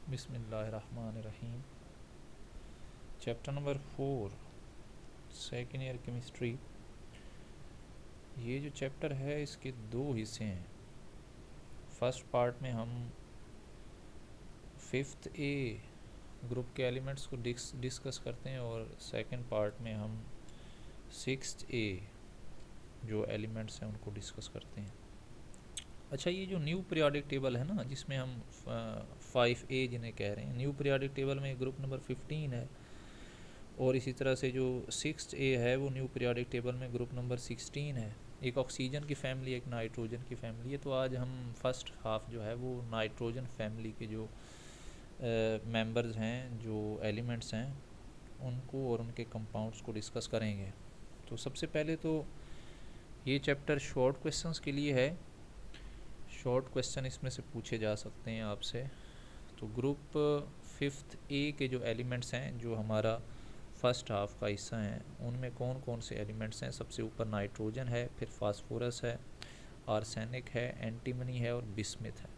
बिस्मिल्लाहिर्रहमानिर्रहीम। Chapter number 4, second year chemistry. ये जो चैप्टर है इसके दो हिस्से हैं। फर्स्ट पार्ट में हम फिफ्थ ए ग्रुप के एलिमेंट्स को डिस्कस करते हैं और सेकंड पार्ट में हम सिक्स्थ ए जो एलिमेंट्स हैं उनको डिस्कस करते हैं। अच्छा, ये जो न्यू पीरियोडिक टेबल है ना, जिसमें हम 5A जिन्हें कह रहे हैं, न्यू पीरियोडिक टेबल में ग्रुप नंबर 15 है। और इसी तरह से जो सिक्स्थ ए है वो न्यू पीरियोडिक टेबल में ग्रुप नंबर 16 है। एक ऑक्सीजन की फैमिली, एक नाइट्रोजन की फैमिली है। तो आज हम फर्स्ट हाफ जो है वो नाइट्रोजन फैमिली के जो मेंबर्स हैं, जो एलिमेंट्स हैं, उनको और उनके कंपाउंड्स को डिस्कस करेंगे। तो सबसे पहले तो ये चैप्टर शॉर्ट क्वेश्चंस के लिए है। शॉर्ट क्वेश्चन इसमें से पूछे जा सकते हैं आपसे। तो ग्रुप फिफ्थ ए के जो एलिमेंट्स हैं, जो हमारा फर्स्ट हाफ का हिस्सा हैं, उनमें कौन कौन से एलिमेंट्स हैं। सबसे ऊपर नाइट्रोजन है, फिर फास्फोरस है, आर्सेनिक है, एंटीमनी है और बिस्मिथ है।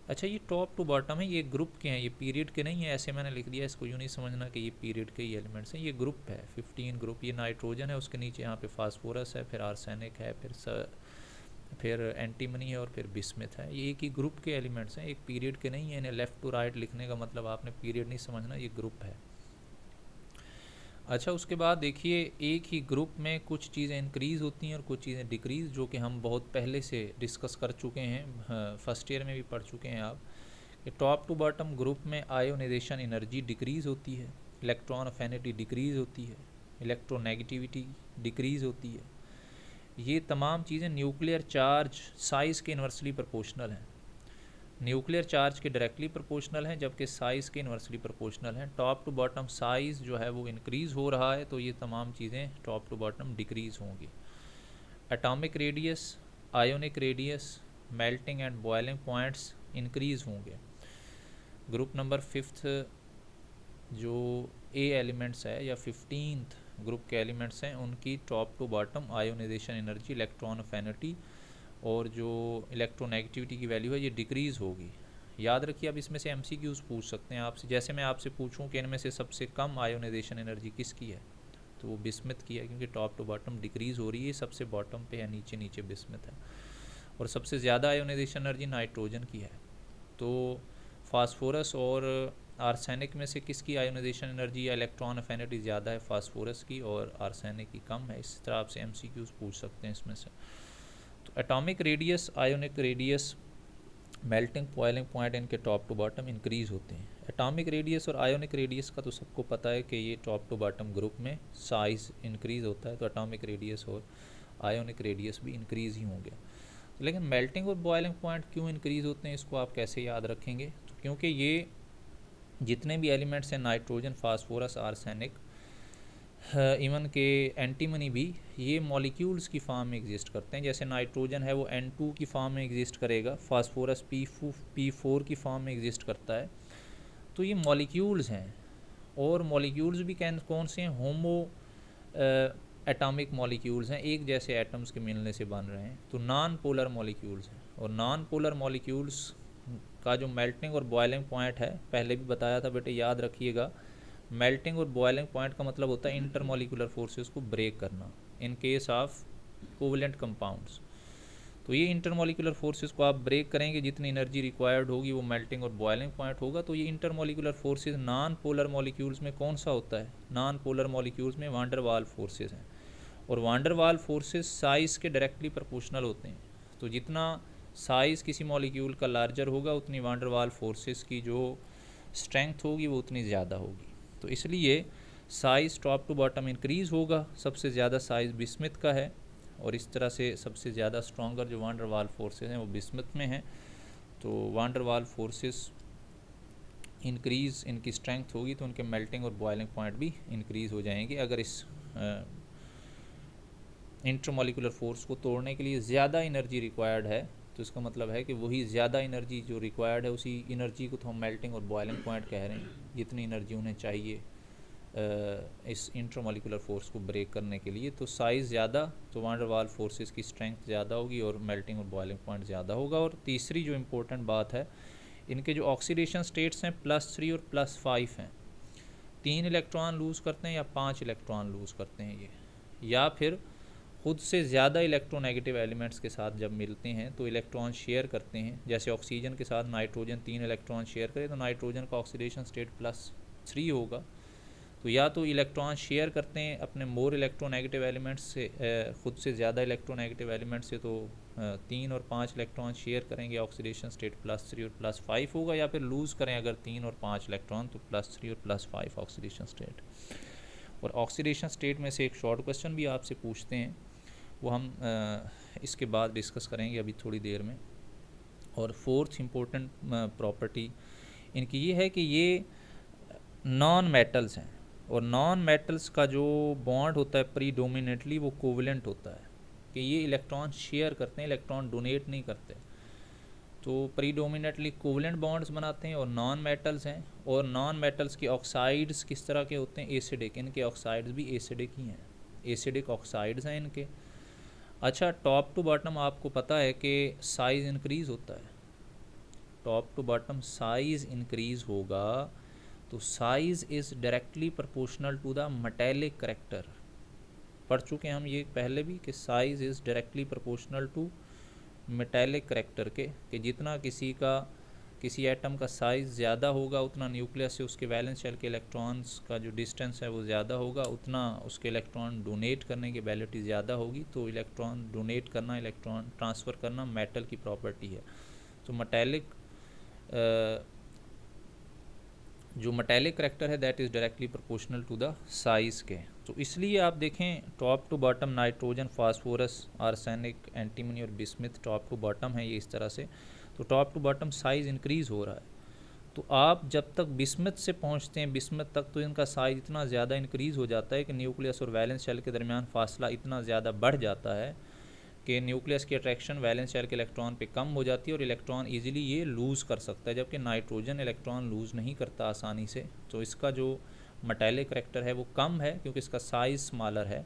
अच्छा, ये टॉप टू बॉटम है, ये ग्रुप के हैं, ये पीरियड के नहीं है। ऐसे मैंने लिख दिया, इसको यूँ नहीं समझना कि ये पीरियड के ही एलिमेंट्स हैं। ये ग्रुप है, 15 ग्रुप। ये नाइट्रोजन है, उसके नीचे यहाँ पे फास्फोरस है, फिर आर्सेनिक है, फिर एंटीमनी है और फिर बिस्मिथ है। ये एक ही ग्रुप के एलिमेंट्स हैं, एक पीरियड के नहीं है। इन्हें लेफ़्ट टू राइट लिखने का मतलब आपने पीरियड नहीं समझना, ये ग्रुप है। अच्छा, उसके बाद देखिए, एक ही ग्रुप में कुछ चीज़ें इंक्रीज़ होती हैं और कुछ चीज़ें डिक्रीज़, जो कि हम बहुत पहले से डिस्कस कर चुके हैं। फर्स्ट ईयर में भी पढ़ चुके हैं आप कि टॉप टू बॉटम ग्रुप में आयोनाइजेशन एनर्जी डिक्रीज़ होती है, इलेक्ट्रॉन अफिनिटी डिक्रीज़ होती है, इलेक्ट्रोनेगेटिविटी डिक्रीज़ होती है। ये तमाम चीज़ें न्यूक्लियर चार्ज साइज़ के इन्वर्सली प्रोपोर्शनल हैं। न्यूक्लियर चार्ज के डायरेक्टली प्रोपोर्शनल हैं, जबकि साइज़ के इन्वर्सली प्रोपोर्शनल हैं। टॉप टू बॉटम साइज़ जो है वो इंक्रीज़ हो रहा है, तो ये तमाम चीज़ें टॉप टू बॉटम डिक्रीज़ होंगी। Atomic radius, ionic radius, melting and boiling points increase होंगे। ग्रुप नंबर फिफ्थ जो ए एलिमेंट्स है या 15th ग्रुप के एलिमेंट्स हैं, उनकी top to bottom ionization energy, electron affinity और जो इलेक्ट्रोनेगेटिविटी की वैल्यू है ये डिक्रीज़ होगी। याद रखिए, अब इसमें से एमसीक्यूज़ पूछ सकते हैं आपसे। जैसे मैं आपसे पूछूं कि इनमें से सबसे कम आयोनाइजेशन एनर्जी किसकी है, तो वो बिस्मिथ की है, क्योंकि टॉप टू बॉटम डिक्रीज़ हो रही है। सबसे बॉटम पे है, नीचे नीचे बिस्मिथ है। और सबसे ज़्यादा आयोनाइजेशन एनर्जी नाइट्रोजन की है। तो फास्फोरस और आर्सेनिक में से किसकी आयोनाइजेशन एनर्जी या इलेक्ट्रॉन अफिनिटी ज़्यादा है? फास्फोरस की, और आर्सेनिक की कम है। इस तरह आपसे एमसीक्यूज़ पूछ सकते हैं इसमें से। तो atomic radius, ionic radius, melting boiling point, इनके टॉप टू बॉटम इंक्रीज़ होते हैं। एटॉमिक रेडियस और आयोनिक रेडियस का तो सबको पता है कि ये टॉप टू बॉटम ग्रुप में साइज़ इंक्रीज़ होता है, तो एटॉमिक रेडियस और आयोनिक रेडियस भी इंक्रीज़ ही होंगे। लेकिन मेल्टिंग और बॉयलिंग पॉइंट क्यों इंक्रीज़ होते हैं, इसको आप कैसे याद रखेंगे? तो क्योंकि ये जितने भी एलिमेंट्स हैं, नाइट्रोजन, फास्फोरस, आर्सेनिक, इवन के एंटीमनी भी, ये मॉलिक्यूल्स की फॉर्म में एग्जिस्ट करते हैं। जैसे नाइट्रोजन है वो N2 की फॉर्म में एग्जिस्ट करेगा, फास्फोरस P4 की फॉर्म में एग्जिस्ट करता है। तो ये मॉलिक्यूल्स हैं। और मॉलिक्यूल्स भी कौन से हैं? होमो एटॉमिक मॉलिक्यूल्स हैं, एक जैसे एटम्स के मिलने से बन रहे हैं। तो नॉन पोलर मॉलिक्यूल्स हैं। और नॉन पोलर मॉलिक्यूल्स का जो मेल्टिंग और बॉयलिंग पॉइंट है, पहले भी बताया था बेटे, याद रखिएगा। मेल्टिंग और बॉयलिंग पॉइंट का मतलब होता है इंटरमॉलिक्यूलर फोर्सेस को ब्रेक करना in case of covalent compounds. तो ये इंटरमॉलिक्यूलर फोर्सेस को आप ब्रेक करेंगे, जितनी एनर्जी रिक्वायर्ड होगी वो मेल्टिंग और बॉयलिंग पॉइंट होगा। तो ये intermolecular forces non polar molecules में कौन सा होता है? नॉन पोलर मॉलिक्यूल्स में वांडर वाल फोर्सेस हैं। और वांडर वाल फोर्सेस साइज़ के डायरेक्टली प्रोपोर्शनल होते हैं। तो जितना साइज़ किसी मॉलिक्यूल का लार्जर होगा, उतनी वांडर वाल फोर्सेस की जो स्ट्रेंथ होगी वो उतनी ज़्यादा होगी। तो इसलिए size top to bottom increase होगा। सबसे ज़्यादा साइज़ बिस्मिथ का है, और इस तरह से सबसे ज़्यादा स्ट्रॉन्गर जो वांडर वाल फोर्सेस हैं वो बिस्मिथ में हैं। तो वांडर वाल फोर्सेस इंक्रीज़ इनकी स्ट्रेंथ होगी, तो उनके मेल्टिंग और बॉयलिंग पॉइंट भी इंक्रीज़ हो जाएंगे। अगर इस इंटरमॉलिक्यूलर फोर्स को तोड़ने के लिए ज़्यादा एनर्जी रिक्वायर्ड है, तो इसका मतलब है कि वही ज़्यादा एनर्जी जो रिक्वायर्ड है, उसी एनर्जी को तो हम मेल्टिंग और बॉयलिंग पॉइंट कह रहे हैं। जितनी एनर्जी उन्हें चाहिए इस इंटरमॉलिक्यूलर फोर्स को ब्रेक करने के लिए। तो साइज़ ज़्यादा, तो वांडर वाल फोर्सेस की स्ट्रेंथ ज़्यादा होगी और मेल्टिंग और बॉयलिंग पॉइंट ज़्यादा होगा। और तीसरी जो इम्पोर्टेंट बात है, इनके जो ऑक्सीडेशन स्टेट्स हैं +3 और +5 हैं। 3 इलेक्ट्रॉन लूज़ करते हैं या 5 इलेक्ट्रॉन लूज़ करते हैं ये, या फिर खुद से ज़्यादा इलेक्ट्रोनेगेटिव एलिमेंट्स के साथ जब मिलते हैं तो इलेक्ट्रॉन शेयर करते हैं। जैसे ऑक्सीजन के साथ नाइट्रोजन 3 इलेक्ट्रॉन शेयर करे तो नाइट्रोजन का ऑक्सीडेशन स्टेट +3 होगा। तो या तो इलेक्ट्रॉन शेयर करते हैं अपने मोर इलेक्ट्रोनेगेटिव एलिमेंट्स से, खुद से ज़्यादा इलेक्ट्रोनेगेटिव एलिमेंट्स से, तो 3 और 5 इलेक्ट्रॉन शेयर करेंगे, ऑक्सीडेशन स्टेट +3 और +5 होगा। या फिर लूज़ करें अगर 3 और 5 इलेक्ट्रॉन तो +3 और +5 ऑक्सीडेशन स्टेट। और ऑक्सीडेशन स्टेट में से एक शॉर्ट क्वेश्चन भी आपसे पूछते हैं, वो हम इसके बाद डिस्कस करेंगे अभी थोड़ी देर में। और फोर्थ इम्पोर्टेंट प्रॉपर्टी इनकी ये है कि ये नॉन मेटल्स हैं, और नॉन मेटल्स का जो बॉन्ड होता है प्रीडोमिनेटली वो कोवेलेंट होता है, कि ये इलेक्ट्रॉन शेयर करते हैं, इलेक्ट्रॉन डोनेट नहीं करते। तो प्रीडोमिनेटली कोवेलेंट बॉन्ड्स बनाते हैं और नॉन मेटल्स हैं। और नॉन मेटल्स के ऑक्साइड्स किस तरह के होते हैं? एसिडिक। इनके ऑक्साइड्स भी एसिडिक ही हैं, एसिडिक ऑक्साइड्स हैं इनके। अच्छा, टॉप टू बॉटम आपको पता है कि साइज़ इंक्रीज़ होता है, top to bottom size increase होगा तो size is directly proportional to the metallic character. पढ़ चुके हैं हम ये पहले भी कि size is directly proportional to metallic character के, कि जितना किसी एटम का साइज़ ज़्यादा होगा उतना न्यूक्लियस से उसके वैलेंस शेल के इलेक्ट्रॉन्स का जो डिस्टेंस है वो ज़्यादा होगा, उतना उसके इलेक्ट्रॉन डोनेट करने की एबिलिटी ज़्यादा होगी। तो इलेक्ट्रॉन डोनेट करना, इलेक्ट्रॉन ट्रांसफ़र करना मेटल की प्रॉपर्टी है। तो जो मेटेलिक करेक्टर है that is directly proportional to the size के। तो इसलिए आप देखें top to bottom nitrogen, phosphorus, arsenic, antimony और बिस्मिथ टॉप टू बॉटम है ये इस तरह से। तो top to bottom size increase हो रहा है। तो आप जब तक बिस्मिथ से पहुंचते हैं, बिस्मिथ तक तो इनका साइज़ इतना ज़्यादा इंक्रीज़ हो जाता है कि न्यूक्लियस और वैलेंस शेल के दरमियान फासला इतना ज़्यादा बढ़ जाता है कि न्यूक्लियस की अट्रैक्शन वैलेंस शेल के इलेक्ट्रॉन पे कम हो जाती है और इलेक्ट्रॉन इजीली ये लूज़ कर सकता है, जबकि नाइट्रोजन इलेक्ट्रॉन लूज़ नहीं करता आसानी से। तो इसका जो मेटेलिक करेक्टर है वो कम है क्योंकि इसका साइज़ स्मॉलर है,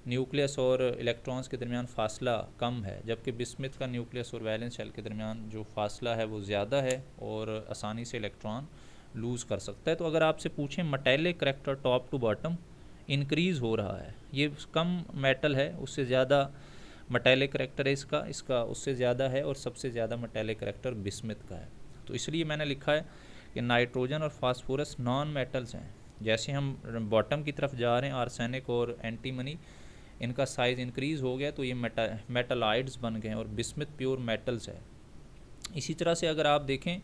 न्यूक्लियस और इलेक्ट्रॉन्स के दरमियान फासला कम है, जबकि बिस्मिथ का न्यूक्लियस और वैलेंस शेल के दरमियान जो फासला है वो ज़्यादा है और आसानी से इलेक्ट्रॉन लूज़ कर सकता है। तो अगर आपसे पूछें metallic character top to bottom increase हो रहा है, ये कम मेटल है उससे ज़्यादा मेटेलिक करेक्टर है इसका उससे ज़्यादा है, और सबसे ज़्यादा मेटेलिक करेक्टर बिस्मिथ का है। तो इसलिए मैंने लिखा है कि नाइट्रोजन और फास्फोरस नॉन मेटल्स हैं। जैसे हम बॉटम की तरफ जा रहे हैं, आर्सेनिक और एंटीमनी इनका साइज़ इंक्रीज़ हो गया तो ये मेटलाइड्स बन गए हैं, और बिस्मिथ प्योर मेटल्स है। इसी तरह से अगर आप देखें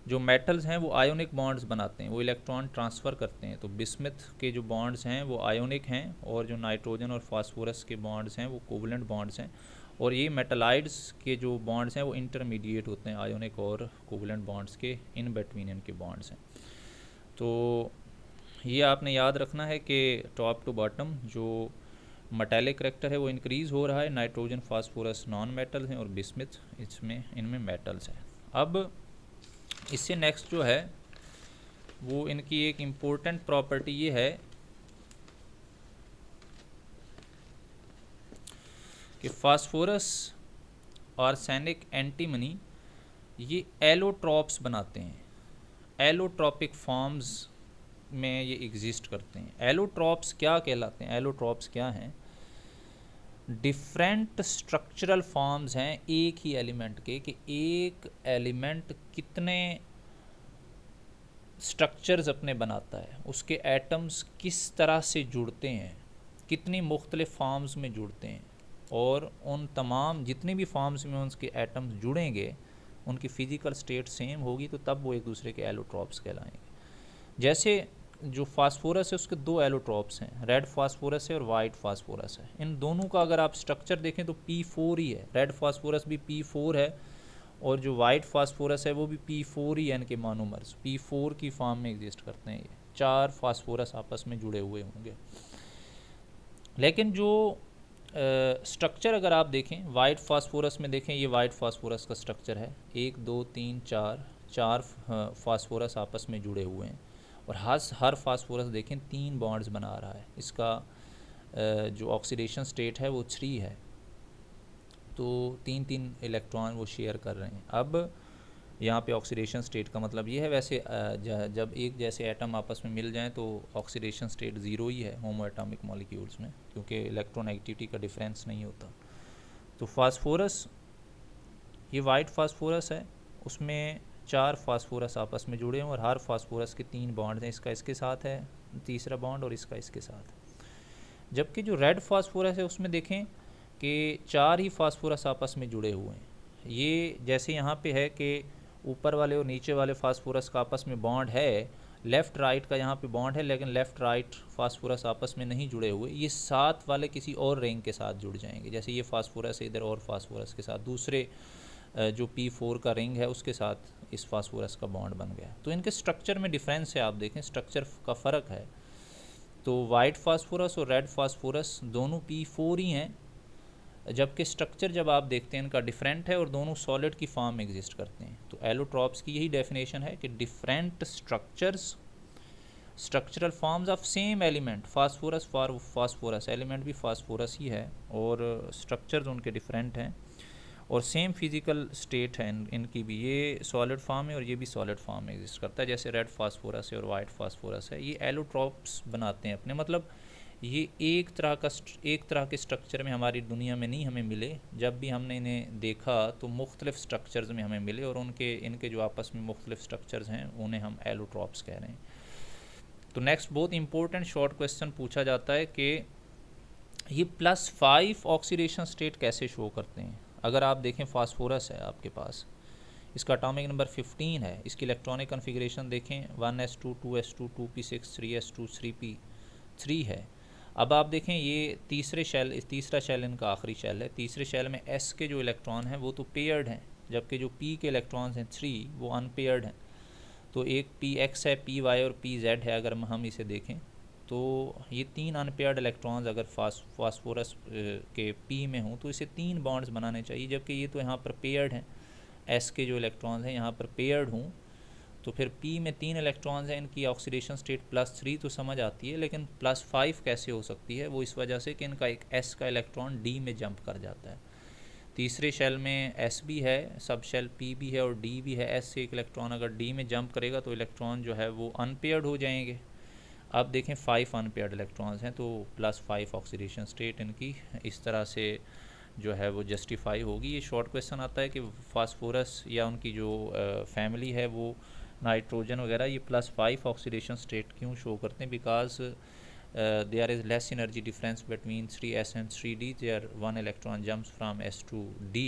जो मेटल्स हैं वो आयोनिक बॉन्ड्स बनाते हैं, वो इलेक्ट्रॉन ट्रांसफ़र करते हैं। तो बिस्मिथ के जो बॉन्ड्स हैं वो आयोनिक हैं, और जो नाइट्रोजन और फास्फोरस के बॉन्ड्स हैं वो कोवलेंट बॉन्ड्स हैं। और ये मेटलाइड्स के जो बॉन्ड्स हैं वो इंटरमीडिएट होते हैं आयोनिक और कोवलेंट बॉन्ड्स के, इन बिटवीन इनके बॉन्ड्स हैं। तो ये आपने याद रखना है कि टॉप टू बॉटम जो मेटेलिक करेक्टर है वो इंक्रीज़ हो रहा है, नाइट्रोजन फास्फोरस नॉन मेटल्स हैं और बिस्मिथ इनमें मेटल्स हैं। अब इससे नेक्स्ट जो है वो इनकी एक इम्पोर्टेंट प्रॉपर्टी ये है कि फास्फोरस, आर्सेनिक, एंटीमनी ये एलोट्रॉप्स बनाते हैं, एलोट्रॉपिक फॉर्म्स में ये एग्जिस्ट करते हैं। एलोट्रॉप्स क्या कहलाते हैं? एलोट्रॉप्स क्या हैं? डिफरेंट स्ट्रक्चरल फॉर्म्स हैं एक ही एलिमेंट के, कि एक एलिमेंट कितने स्ट्रक्चर्स अपने बनाता है, उसके एटम्स किस तरह से जुड़ते हैं, कितनी मुख्तलिफ फॉर्म्स में जुड़ते हैं, और उन तमाम जितने भी फॉर्म्स में उनके एटम्स जुड़ेंगे उनकी फ़िज़िकल स्टेट सेम होगी, तो तब वो एक दूसरे के एलोट्रॉप्स कहलाएंगे। जैसे जो फास्फोरस है उसके दो एलोट्रॉप्स हैं, रेड फास्फोरस है और वाइट फास्फोरस है। इन दोनों का अगर आप स्ट्रक्चर देखें तो P4 ही है, रेड फास्फोरस भी P4 है और जो वाइट फास्फोरस है वो भी P4 ही है। इनके मोनोमर्स P4 की फॉर्म में एग्जिस्ट करते हैं। ये 4 फास्फोरस आपस में जुड़े हुए होंगे। लेकिन जो स्ट्रक्चर अगर आप देखें वाइट फास्फोरस में, देखें ये वाइट फास्फोरस का स्ट्रक्चर है, 1 2 3 4 फास्फोरस आपस में जुड़े हुए हैं, और हर फास्फोरस देखें 3 बॉन्ड्स बना रहा है। इसका जो ऑक्सीडेशन स्टेट है वो 3 है, तो 3 इलेक्ट्रॉन वो शेयर कर रहे हैं। अब यहाँ पे ऑक्सीडेशन स्टेट का मतलब ये है। वैसे जब एक जैसे एटम आपस में मिल जाएं तो ऑक्सीडेशन स्टेट ज़ीरो ही है होमो एटॉमिक मॉलिक्यूल्स में, क्योंकि इलेक्ट्रोनेगेटिविटी का डिफरेंस नहीं होता। तो फास्फोरस, ये वाइट फास्फोरस है, उसमें 4 फास्फोरस आपस में जुड़े हैं और हर फास्फोरस के 3 बॉन्ड हैं, इसका इसके साथ है तीसरा बॉन्ड और इसका इसके साथ। जबकि जो रेड फास्फोरस है उसमें देखें कि 4 ही फास्फोरस आपस में जुड़े हुए हैं। ये जैसे यहाँ पे है कि ऊपर वाले और नीचे वाले फास्फोरस का आपस में बॉन्ड है, लेफ़्ट राइट का यहाँ पे बॉन्ड है, लेकिन लेफ़्ट राइट फास्फोरस आपस में नहीं जुड़े हुए, ये साथ वाले किसी और रिंग के साथ जुड़ जाएंगे। जैसे ये फास्फोरस है इधर और फास्फोरस के साथ दूसरे जो P4 का रिंग है उसके साथ इस फास्फोरस का बॉन्ड बन गया। तो इनके स्ट्रक्चर में डिफरेंस है, आप देखें स्ट्रक्चर का फ़र्क है। तो वाइट फास्फोरस और रेड फास्फोरस दोनों P4 ही हैं, जबकि स्ट्रक्चर जब आप देखते हैं इनका डिफरेंट है और दोनों सॉलिड की फॉर्म में एग्जिस्ट करते हैं। तो एलोट्रॉप्स की यही डेफिनेशन है कि different structures, structural forms of same element, phosphorus for phosphorus, element भी फास्फोरस ही है और स्ट्रक्चर्स उनके डिफरेंट हैं और सेम फिज़िकल स्टेट है इनकी भी। ये सॉलिड फॉर्म है और ये भी सॉलिड फॉर्म में एग्जिस्ट करता है, जैसे रेड फास्फोरस है और वाइट फास्फोरस है। ये एलोट्रॉप्स बनाते हैं अपने, मतलब ये एक तरह के स्ट्रक्चर में हमारी दुनिया में नहीं हमें मिले। जब भी हमने इन्हें देखा तो मुख्तलिफ स्ट्रक्चर्स में हमें मिले और इनके जो आपस में मुख्तलिफ स्ट्रक्चर्स हैं उन्हें हम एलोट्रॉप्स कह रहे हैं। तो नेक्स्ट बहुत इंपॉर्टेंट शॉर्ट क्वेश्चन पूछा जाता है कि ये +5 ऑक्सीडेशन स्टेट कैसे शो करते हैं। अगर आप देखें फास्फोरस है आपके पास, इसका एटॉमिक नंबर 15 है, इसकी इलेक्ट्रॉनिक कन्फिग्रेशन देखें 1s2 2s2 2p6 3s2 3p3 है। अब आप देखें ये तीसरा शेल इनका आखिरी शेल है। तीसरे शेल में s के जो इलेक्ट्रॉन हैं वो तो पेयर्ड हैं, जबकि जो p के इलेक्ट्रॉन्स हैं 3 वो अनपेयर्ड हैं। तो एक px है, py और pz है। अगर हम इसे देखें तो ये 3 अनपेयर्ड इलेक्ट्रॉन्स अगर फास्फोरस के p में हों तो इसे 3 बॉन्ड्स बनाने चाहिए, जबकि ये तो यहाँ पर पेयर्ड हैं। s के जो इलेक्ट्रॉन्स हैं यहाँ पर पेयर्ड हों तो फिर p में 3 इलेक्ट्रॉन्स हैं, इनकी ऑक्सीडेशन स्टेट +3 तो समझ आती है, लेकिन +5 कैसे हो सकती है? वो इस वजह से कि इनका एक s का इलेक्ट्रॉन d में जंप कर जाता है। तीसरे शेल में s भी है, सब शेल p भी है और d भी है। s से एक इलेक्ट्रॉन अगर d में जंप करेगा तो इलेक्ट्रॉन जो है वो अनपेयर्ड हो जाएंगे। अब देखें 5 अनपेयर्ड इलेक्ट्रॉन्स हैं तो +5 ऑक्सीडेशन स्टेट इनकी इस तरह से जो है वो जस्टिफाई होगी। ये शॉर्ट क्वेश्चन आता है कि फास्फोरस या उनकी जो फैमिली है वो नाइट्रोजन वगैरह ये +5 ऑक्सीडेशन स्टेट क्यों शो करते हैं? Because there is less energy difference between 3s and 3d. There one electron jumps from s to d,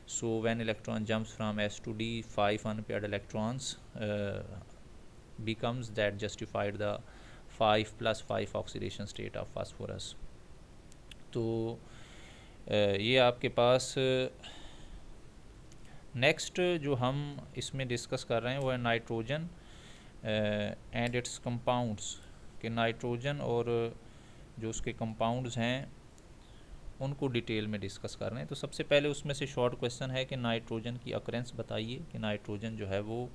so when electron jumps from s to d 5 unpaired electrons becomes that justified the 5 + 5 oxidation state of phosphorus. तो ये आपके पास next जो हम इसमें discuss कर रहे हैं वो है नाइट्रोजन एंड इट्स कंपाउंड्स, कि नाइट्रोजन और जो उसके कंपाउंड्स हैं उनको डिटेल में डिस्कस कर रहे हैं। तो सबसे पहले उसमें से शॉर्ट क्वेश्चन है कि नाइट्रोजन की अकरेंस बताइए, कि नाइट्रोजन जो है वो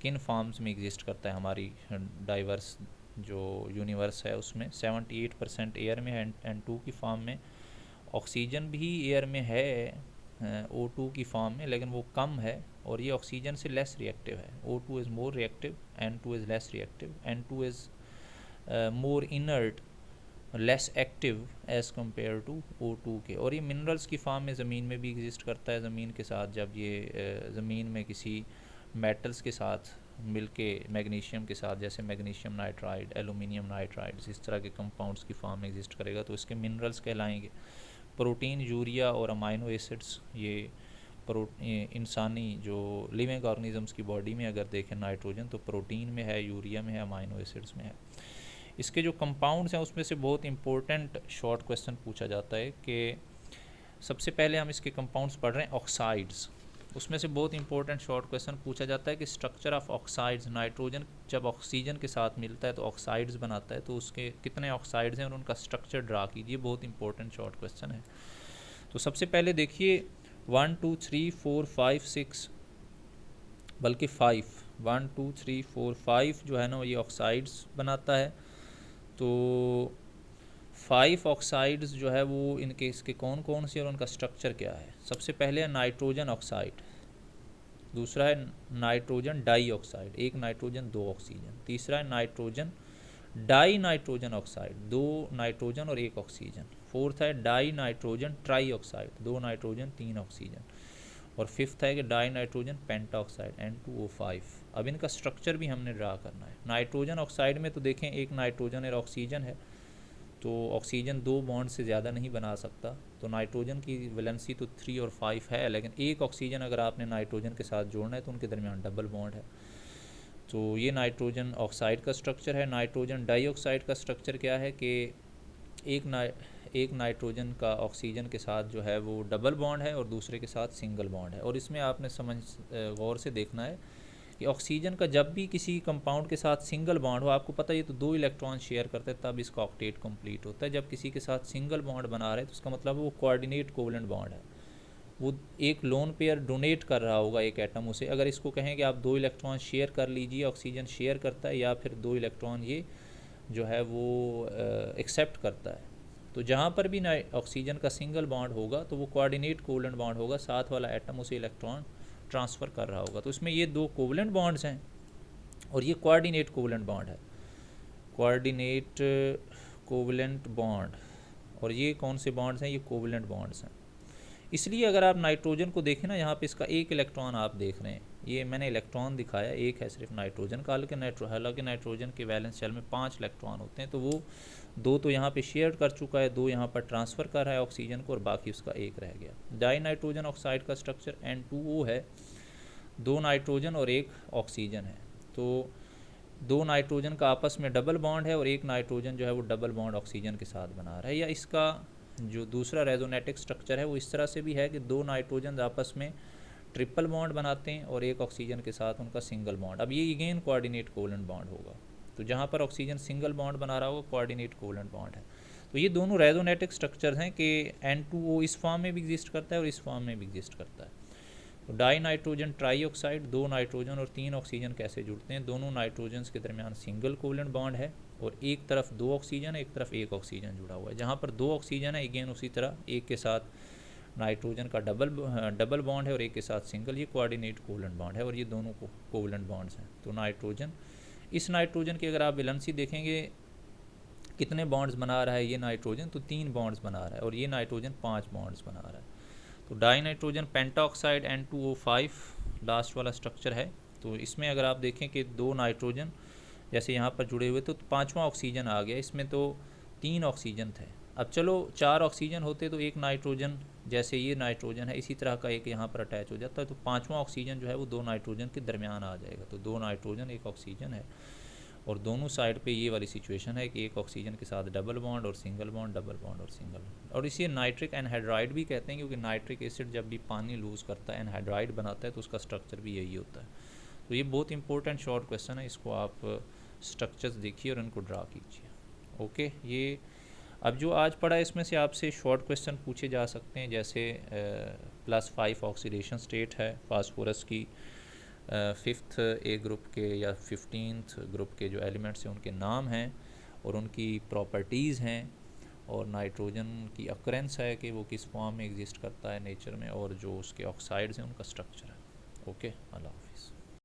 किन फॉर्म्स में एग्जिस्ट करता है हमारी डाइवर्स जो यूनिवर्स है उसमें। 78% एयर में है N2 की फॉर्म में। ऑक्सीजन भी एयर में है O2 की फॉर्म में, लेकिन वो कम है और ये ऑक्सीजन से लेस रिएक्टिव है। O2 is more reactive, N2 is less reactive. N2 is more inert, less active as compare to O2 के। और ये मिनरल्स की फॉर्म में ज़मीन में भी एग्जिस्ट करता है। ज़मीन के साथ जब ये ज़मीन में किसी मेटल्स के साथ मिलके, मैग्नीशियम के साथ, जैसे मैग्नीशियम नाइट्राइड, एलुमिनियम नाइट्राइड, इस तरह के कंपाउंड्स की फॉर्म में एग्जिस्ट करेगा तो इसके मिनरल्स कहलाएंगे। प्रोटीन, यूरिया और अमाइनो एसिड्स, ये इंसानी जो लिविंग ऑर्गेनिजम्स की बॉडी में अगर देखें नाइट्रोजन तो प्रोटीन में है, यूरिया में है, अमाइनो एसिड्स में है। इसके जो कंपाउंड्स हैं उसमें से बहुत इंपॉर्टेंट शॉर्ट क्वेश्चन पूछा जाता है कि सबसे पहले हम इसके कंपाउंड्स पढ़ रहे हैं ऑक्साइड्स। उसमें से बहुत इंपॉर्टेंट शॉर्ट क्वेश्चन पूछा जाता है कि स्ट्रक्चर ऑफ ऑक्साइड्स। नाइट्रोजन जब ऑक्सीजन के साथ मिलता है तो ऑक्साइड्स बनाता है, तो उसके कितने ऑक्साइड्स हैं और उनका स्ट्रक्चर ड्रा कीजिए। बहुत इंपॉर्टेंट शॉर्ट क्वेश्चन है। तो सबसे पहले देखिए 1 2 3 4 5 6 बल्कि 5 1 2 3 4 5 जो है ना ये ऑक्साइड्स बनाता है। तो 5 ऑक्साइड्स जो है वो इसके कौन कौन से और उनका स्ट्रक्चर क्या है? सबसे पहले है नाइट्रोजन ऑक्साइड। दूसरा है नाइट्रोजन डाइऑक्साइड, एक नाइट्रोजन दो ऑक्सीजन। तीसरा है नाइट्रोजन डाई नाइट्रोजन ऑक्साइड, दो नाइट्रोजन और एक ऑक्सीजन। फोर्थ है डाई नाइट्रोजन ट्राई ऑक्साइड, दो नाइट्रोजन तीन ऑक्सीजन। और फिफ्थ है कि डाई नाइट्रोजन पेंटाऑक्साइड N2O5। अब इनका स्ट्रक्चर भी हमने ड्रा करना है। नाइट्रोजन ऑक्साइड में तो देखें एक नाइट्रोजन और ऑक्सीजन है, तो ऑक्सीजन दो बॉन्ड से ज़्यादा नहीं बना सकता, तो नाइट्रोजन की वैलेंसी तो 3 और 5 है, लेकिन एक ऑक्सीजन अगर आपने नाइट्रोजन के साथ जोड़ना है तो उनके दरमियान डबल बॉन्ड है। तो ये नाइट्रोजन ऑक्साइड का स्ट्रक्चर है। नाइट्रोजन डाइऑक्साइड का स्ट्रक्चर क्या है कि एक नाइट्रोजन का ऑक्सीजन के साथ जो है वो डबल बॉन्ड है और दूसरे के साथ सिंगल बॉन्ड है। और इसमें आपने गौर से देखना है कि ऑक्सीजन का जब भी किसी कंपाउंड के साथ सिंगल बॉन्ड हो, आपको पता है ये तो दो इलेक्ट्रॉन शेयर करते हैं तब इसका ऑक्टेट कंप्लीट होता है। जब किसी के साथ सिंगल बॉन्ड बना रहे हैं तो उसका मतलब वो कोऑर्डिनेट कोवलेंट बॉन्ड है, वो एक लोन पेयर डोनेट कर रहा होगा एक एटम उसे। अगर इसको कहें कि आप दो इलेक्ट्रॉन शेयर कर लीजिए, ऑक्सीजन शेयर करता है, या फिर दो इलेक्ट्रॉन ये जो है वो एक्सेप्ट करता है, तो जहाँ पर भी ऑक्सीजन का सिंगल बॉन्ड होगा तो वो कोऑर्डिनेट कोवलेंट बॉन्ड होगा, साथ वाला एटम उसे इलेक्ट्रॉन ट्रांसफ़र कर रहा होगा। तो इसमें ये दो कोवलेंट बॉन्ड्स हैं और ये कोऑर्डिनेट कोवलेंट बॉन्ड है, कोऑर्डिनेट कोवलेंट बॉन्ड। और ये कौन से बॉन्ड्स हैं? ये कोवलेंट बॉन्ड्स हैं। इसलिए अगर आप नाइट्रोजन को देखें ना, यहाँ पे इसका एक इलेक्ट्रॉन आप देख रहे हैं, ये मैंने इलेक्ट्रॉन दिखाया एक है सिर्फ नाइट्रोजन का, हालांकि नाइट्रोजन के वैलेंस शेल में 5 इलेक्ट्रॉन होते हैं, तो वो दो तो यहाँ पे शेयर कर चुका है, दो यहाँ पर ट्रांसफ़र कर रहा है ऑक्सीजन को, और बाकी उसका एक रह गया। डाई नाइट्रोजन ऑक्साइड का स्ट्रक्चर N2O है, दो नाइट्रोजन और एक ऑक्सीजन है, तो दो नाइट्रोजन का आपस में डबल बॉन्ड है और एक नाइट्रोजन जो है वो डबल बॉन्ड ऑक्सीजन के साथ बना रहा है। या इसका जो दूसरा रेजोनेटिक स्ट्रक्चर है वो इस तरह से भी है कि दो नाइट्रोजन आपस में ट्रिपल बॉन्ड बनाते हैं और एक ऑक्सीजन के साथ उनका सिंगल बॉन्ड। अब ये अगेन कोऑर्डिनेट कोवलेंट बॉन्ड होगा, तो जहाँ पर ऑक्सीजन सिंगल बॉन्ड बना रहा होगा कोऑर्डिनेट कोवलेंट बॉन्ड है। तो ये दोनों रेजोनेटिक स्ट्रक्चर हैं कि N2O इस फॉर्म में भी एग्जिस्ट करता है और इस फॉर्म में भी एग्जिस्ट करता है। तो डाई नाइट्रोजन ट्राई ऑक्साइड, दो नाइट्रोजन और तीन ऑक्सीजन कैसे जुड़ते हैं? दोनों नाइट्रोजन्स के दरमियान सिंगल कोवलेंट बॉन्ड है और एक तरफ दो ऑक्सीजन है, एक तरफ एक ऑक्सीजन जुड़ा हुआ है। जहाँ पर दो ऑक्सीजन है अगेन उसी तरह एक के साथ नाइट्रोजन का डबल बॉन्ड है और एक के साथ सिंगल, ये कोऑर्डिनेट कोवलेंट बॉन्ड है और ये दोनों को कोवलेंट बॉन्ड्स हैं। तो नाइट्रोजन, इस नाइट्रोजन की अगर आप वैलेंसी देखेंगे कितने बॉन्ड्स बना रहा है ये नाइट्रोजन, तो 3 बॉन्ड्स बना रहा है और ये नाइट्रोजन 5 बॉन्ड्स बना रहा है। तो die nitrogen pentoxide N2O5 last वाला स्ट्रक्चर है। तो इसमें अगर आप देखें कि दो नाइट्रोजन जैसे यहाँ पर जुड़े हुए तो पांचवा ऑक्सीजन आ गया, इसमें तो 3 ऑक्सीजन थे। अब चलो 4 ऑक्सीजन होते तो एक नाइट्रोजन, जैसे ये नाइट्रोजन है इसी तरह का एक यहाँ पर अटैच हो जाता है, तो पांचवा ऑक्सीजन जो है वो दो नाइट्रोजन के दरमियान आ जाएगा। तो दो नाइट्रोजन एक ऑक्सीजन है और दोनों साइड पे ये वाली सिचुएशन है कि एक ऑक्सीजन के साथ डबल बॉन्ड और सिंगल बॉन्ड, डबल बॉन्ड और सिंगल बॉन्ड। और इसे नाइट्रिक एनहाइड्राइड भी कहते हैं क्योंकि नाइट्रिक एसिड जब भी पानी लूज़ करता है एनहाइड्राइड बनाता है तो उसका स्ट्रक्चर भी यही होता है। तो ये बहुत इंपॉर्टेंट शॉर्ट क्वेश्चन है, इसको आप स्ट्रक्चर्स देखिए और इनको ड्रा कीजिए। ओके, ये अब जो आज पढ़ा है इसमें से आपसे शॉर्ट क्वेश्चन पूछे जा सकते हैं, जैसे +5 ऑक्सीडेशन स्टेट है फास्फोरस की, 5th ए ग्रुप के या 15th ग्रुप के जो एलिमेंट्स हैं उनके नाम हैं और उनकी प्रॉपर्टीज़ हैं, और नाइट्रोजन की अक्रेंस है कि वो किस फॉर्म में एग्जिस्ट करता है नेचर में, और जो उसके ऑक्साइड्स हैं उनका स्ट्रक्चर है। ओके, अल्लाह हाफिज़।